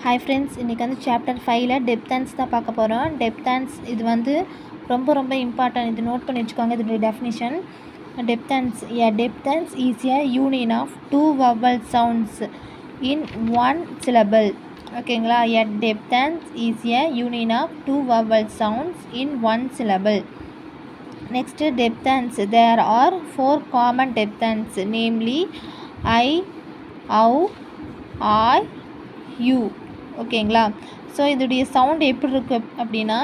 Hi friends, இன்றைக்கி வந்து chapter 5ல் depth தான் பார்க்க போகிறோம். டெப்த் இது வந்து ரொம்ப இம்பார்ட்டன்ட். இது நோட் பண்ணி வச்சுக்கோங்க. இதோடைய definition. Depth is a union of two vowel sounds in one syllable. ஓகேங்களா? Depth is a union of two vowel sounds in one syllable. Next, depths. There are 4 common depths, namely I, OU, I, U. ஓகேங்களா? So இதோடைய sound எப்படி இருக்குது அப்படின்னா,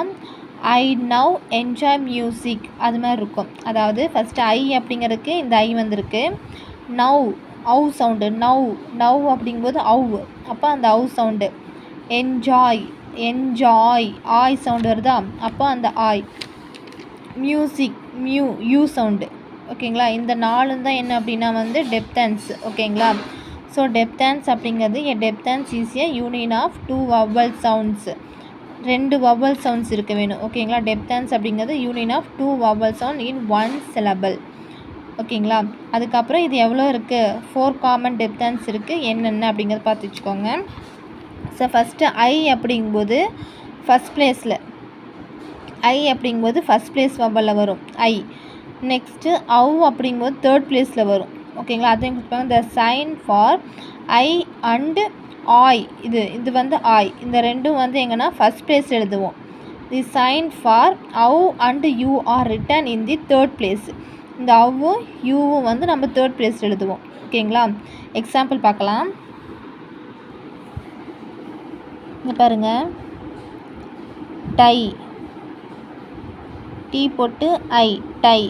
ஐ now enjoy music அது மாதிரி இருக்கும். அதாவது ஃபஸ்ட்டு ஐ அப்படிங்கிறதுக்கு இந்த ஐ வந்திருக்கு. நவ் அவு சவுண்டு, நவ் அப்படிங்கும்போது அவு, அப்போ அந்த அவு சவுண்டு. என்ஜாய் ஆய் சவுண்டு வருதா, அப்போ அந்த ஆய். Music you sound. ஓகேங்களா? இந்த 4 தான் என்ன அப்படின்னா வந்து டெப்தன்ஸ். ஓகேங்களா? ஸோ டெப்தன்ஸ் அப்படிங்கிறது டெப்தன்ஸ் is a union of two vowel sounds. 2 vowel sounds இருக்க வேணும். ஓகேங்களா? டெப்தன்ஸ் அப்படிங்கிறது union of two vowel sound in one syllable. ஓகேங்களா? அதுக்கப்புறம் இது எவ்வளோ இருக்குது? 4 காமன் டெப்தன்ஸ் இருக்குது. என்னென்ன அப்படிங்கிறத பார்த்து வச்சுக்கோங்க. ஸோ ஃபஸ்ட்டு ஐ அப்படிங்கும்போது ஃபஸ்ட் பிளேஸில், ஐ அப்படிங்கும்போது ஃபஸ்ட் பிளேஸ் வவலில் வரும் ஐ. நெக்ஸ்ட்டு அவு அப்படிங்கும்போது தேர்ட் பிளேஸில் வரும். ஓகேங்களா? அதையும் கொடுப்பாங்க. The sign for I and ஆய், இது வந்து ஆய். இந்த ரெண்டும் வந்து எங்கன்னா ஃபஸ்ட் பிளேஸ் எழுதுவோம். தி சைன் ஃபார் அவு and you are written in the third place. இந்த அவ்வும் யூவும் வந்து நம்ம தேர்ட் பிளேஸ் எழுதுவோம். ஓகேங்களா? எக்ஸாம்பிள் பார்க்கலாம். இங்கே பாருங்கள். டை, டீ போட்டு ஐ, டை.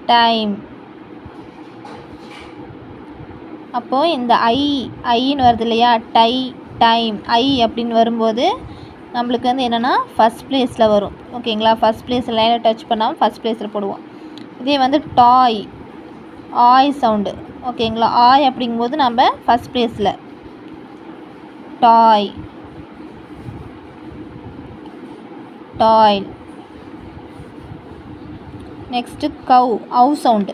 டைம். அப்போது இந்த ஐன்னு வருது இல்லையா, டைம் ஐ அப்படின்னு வரும்போது நம்மளுக்கு வந்து என்னென்னா ஃபஸ்ட் பிளேஸில் வரும். ஓகேங்களா? ஃபஸ்ட் பிளேஸில் லைனை டச் பண்ணாமல் ஃபஸ்ட் பிளேஸில் போடுவோம். இதே வந்து டாய், ஆய் சவுண்டு. ஓகேங்களா? ஆய் அப்படிங்கும்போது நம்ம ஃபஸ்ட் பிளேஸில் டாய். நெக்ஸ்ட்டு கவ், அவு சவுண்டு.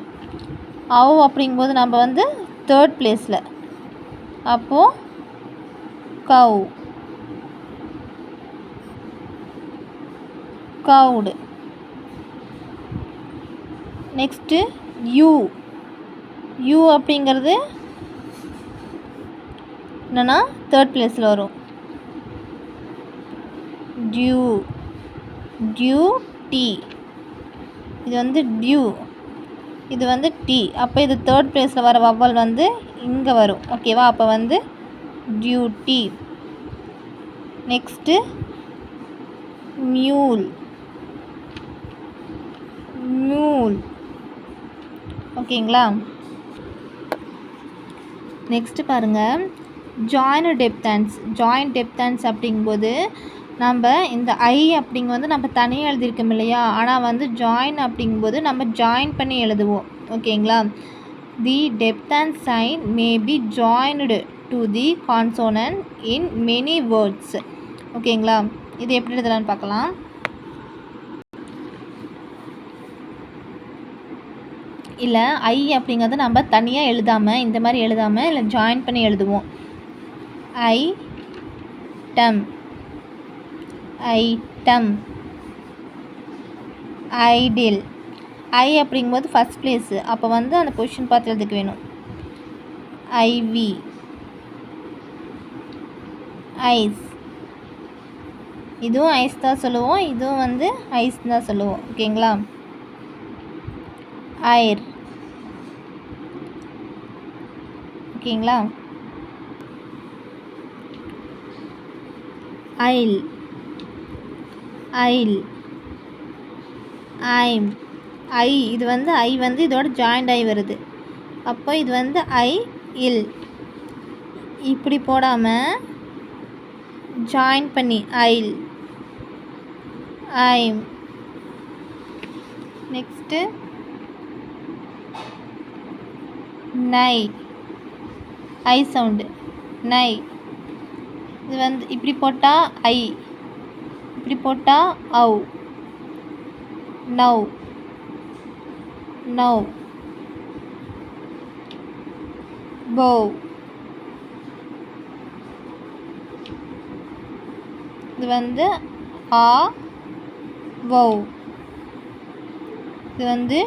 அவு அப்படிங்கும்போது நம்ம வந்து தேர்ட் பிளேஸில், அப்போது கவ், கவுடு. நெக்ஸ்ட்டு யூ அப்படிங்கிறது என்னென்னா தேர்ட் பிளேஸில் வரும். டியூட்டி. இது வந்து டியூ, இது வந்து டி. அப்போ இது தேர்ட் பிளேஸில் வர வவ்வல் வந்து இங்கே வரும். ஓகேவா? அப்போ வந்து டியூட்டி. நெக்ஸ்ட்டு மியூல். ஓகேங்களா? நெக்ஸ்ட்டு பாருங்கள். ஜாயின் டெப்தன்ஸ் அப்படிங்கும்போது நம்ம இந்த ஐ அப்படிங்க வந்து நம்ம தனியாக எழுதியிருக்கோம் இல்லையா, ஆனால் வந்து ஜாயின் அப்படிங்கும்போது நம்ம ஜாயின் பண்ணி எழுதுவோம். ஓகேங்களா? The diphthongs sign may be joined to the consonant in many words. ஓகேங்களா? இது எப்படி எழுதலான்னு பார்க்கலாம். இல்லை ஐ அப்படிங்கிறத நம்ம தனியாக எழுதாமல், இந்த மாதிரி எழுதாமல் இல்லை ஜாயின் பண்ணி எழுதுவோம். Item, idle. ஐ அப்படிங்கும்போது ஃபஸ்ட் பிளேஸு, அப்போ வந்து அந்த பொசிஷன் பார்த்து எழுதுக்க வேணும். IV, ice. இதுவும் ஐஸ் தான் சொல்லுவோம், இதுவும் வந்து ஐஸ் தான் சொல்லுவோம். ஓகேங்களா? ஐர். ஓகேங்களா? ஐல், ஐம். இது வந்து ஐ வந்து இதோட ஜாயிண்ட் ஐ வருது. அப்போ இது வந்து இல். இப்படி போடாமல் ஜாயின் பண்ணி ஐல், ஐம். நெக்ஸ்ட்டு நை, ஐ சவுண்டு, நை. இது வந்து இப்படி போட்டால் ஐ, இப்படி போட்டால் அவு. நவ், bow, இது வந்து ஆ வௌ. இது வந்து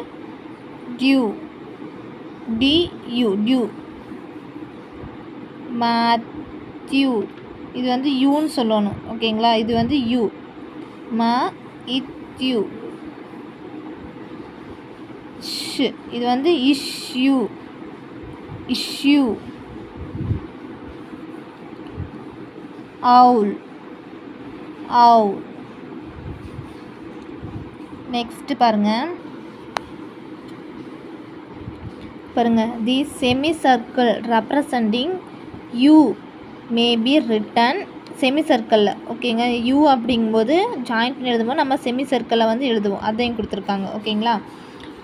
டியூ, டியூ டியூ. மேத்யூ, இது வந்து யூன்னு சொல்லணும். ஓகேங்களா, இது வந்து யூ. இத்யூ. ஷ், இது வந்து இஷ்யூ, இஷ்யூ. அவுல், அவுல். நெக்ஸ்ட்டு பாருங்கள், தி semi circle representing you may be written semi சர்க்கிளில். ஓகேங்க, யூ அப்படிங்கும்போது ஜாயின் பண்ணி எழுதும்போது நம்ம செமி சர்க்கிளில் வந்து எழுதுவோம். அதையும் கொடுத்துருக்காங்க. ஓகேங்களா,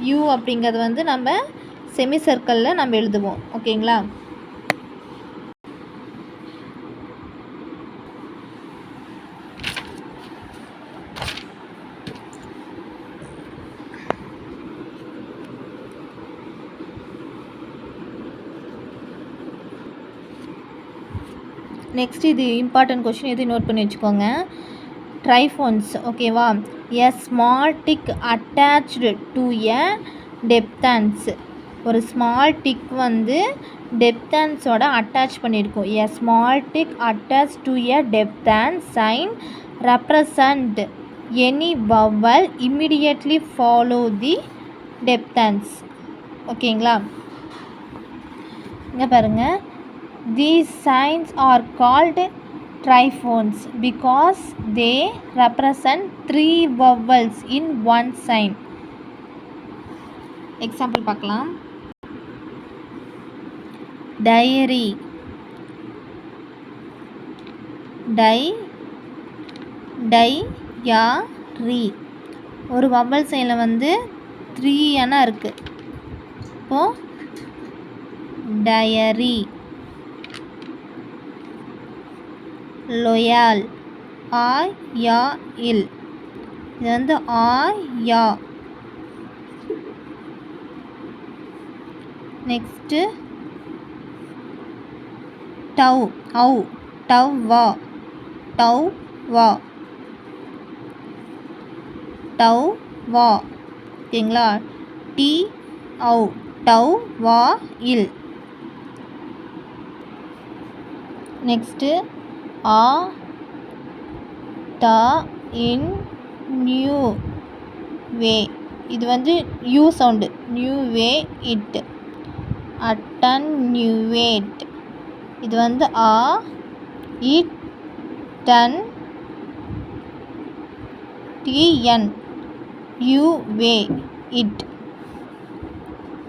யூ அப்படிங்கிறது வந்து நம்ம செமி சர்க்கிளில் நம்ம எழுதுவோம். ஓகேங்களா. நெக்ஸ்ட் இது இம்பார்ட்டன்ட் கொஷின், இது நோட் பண்ணி வச்சுக்கோங்க. ட்ரைஃபோன்ஸ். ஓகேவா, a small tick attached to a diphthongs. ஒரு ஸ்மால் டிக் வந்து டெப்தான்ஸோட அட்டாச் பண்ணியிருக்கோம். A small tick attach to a diphthongs sign represent any vowel immediately follow the diphthongs. ஓகேங்களா, இங்கே பாருங்கள், these signs are called triphones because they represent 3 vowels in one sign. Example பார்க்கலாம். Diary, டையாரி. ஒரு vowel சைனில் வந்து 3 என இருக்குது. இப்போது டயரி. லொயால், ஆயா இல். இது வந்து ஆயா. நெக்ஸ்ட்டு டவ், ஔ, டவ்வா, டவ்வா, டவ்வா. ஓகேங்களா, டி ஔ, டவ்வா இல். நெக்ஸ்ட்டு ஆ டா இன் நியூ வே. இது வந்து U sound. New way it, attenuate. இது வந்து ஆ இட் டன் டிஎன், U way it.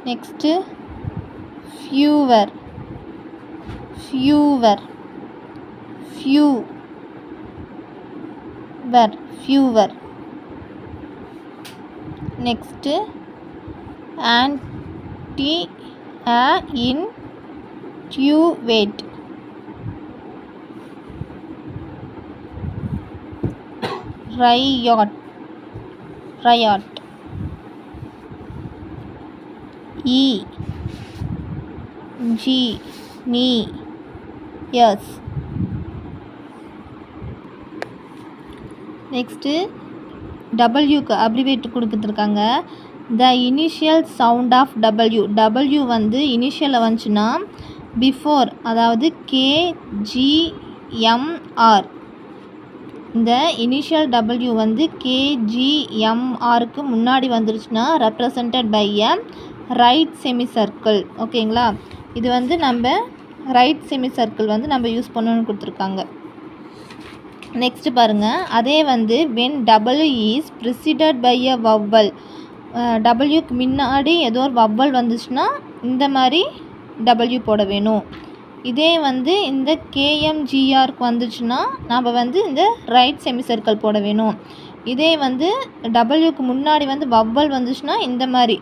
Next fewer, fewer, fewer, fewer. Next ஆன்டி இன்ட்யூவேட், ரையாட், ரையாட். இ ஜி நீ எஸ். நெக்ஸ்ட்டு டபிள்யூக்கு அப்ரிவேட் கொடுத்துருக்காங்க. The initial sound of W. W வந்து இனிஷியலில் வந்துச்சுன்னா பிஃபோர், அதாவது கேஜிஎம்ஆர். இந்த இனிஷியல் டபிள்யூ வந்து கேஜிஎம்ஆருக்கு முன்னாடி வந்துருச்சுன்னா represented by a right semi circle. ஓகேங்களா, இது வந்து நம்ம ரைட் செமி சர்க்கிள் வந்து நம்ம யூஸ் பண்ணணும்னு கொடுத்துருக்காங்க. நெக்ஸ்ட்டு பாருங்கள், அதே வந்து when W is preceded by a vowel. டபிள்யூக்கு முன்னாடி ஏதோ ஒரு வவ்வல் வந்துச்சுன்னா இந்த மாதிரி டபிள்யூ போட வேணும். இதே வந்து இந்த கேஎம்ஜிஆருக்கு வந்துச்சுன்னா நம்ம வந்து இந்த ரைட் செமி சர்க்கிள் போட வேணும். இதே வந்து டபிள்யூக்கு முன்னாடி வந்து வவ்வல் வந்துச்சுன்னா இந்த மாதிரி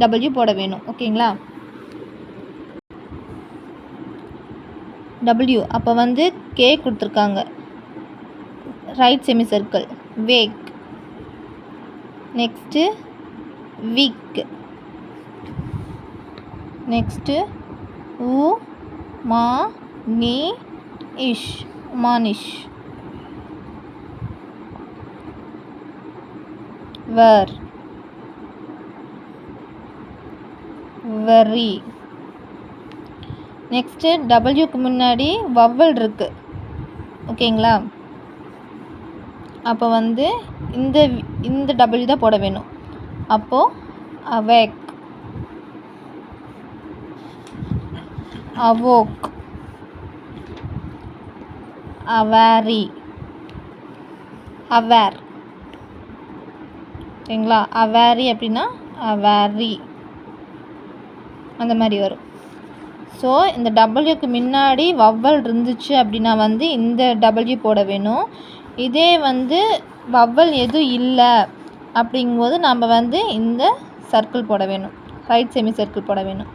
டபிள்யூ போட வேணும். ஓகேங்களா, டபிள்யூ அப்போ வந்து கே கொடுத்துருக்காங்க, right semi circle. Wake. Next wick. Next உ மா நீ இஷ், மானிஷ். வர், வெரி. நெக்ஸ்ட்டு டபிள்யூக்கு முன்னாடி வவ்வல் இருக்குது ஓகேங்களா. அப்போ வந்து இந்த டபிள்யூ தான் போட வேணும். அப்போது அவேக், அவோக், அவேரி, அவேர் ஓகேங்களா. அவேரி அப்படின்னா அவேரி அந்த மாதிரி வரும். ஸோ இந்த டபிள்யூக்கு முன்னாடி வவ்வல் இருந்துச்சு அப்படின்னா வந்து இந்த டபிள்யூ போட வேணும். இதே வந்து வவ்வல் எதுவும் இல்லை அப்படிங்கும்போது நம்ம வந்து இந்த சர்க்கிள் போட வேணும், ரைட் செமி சர்க்கிள் போட வேணும்.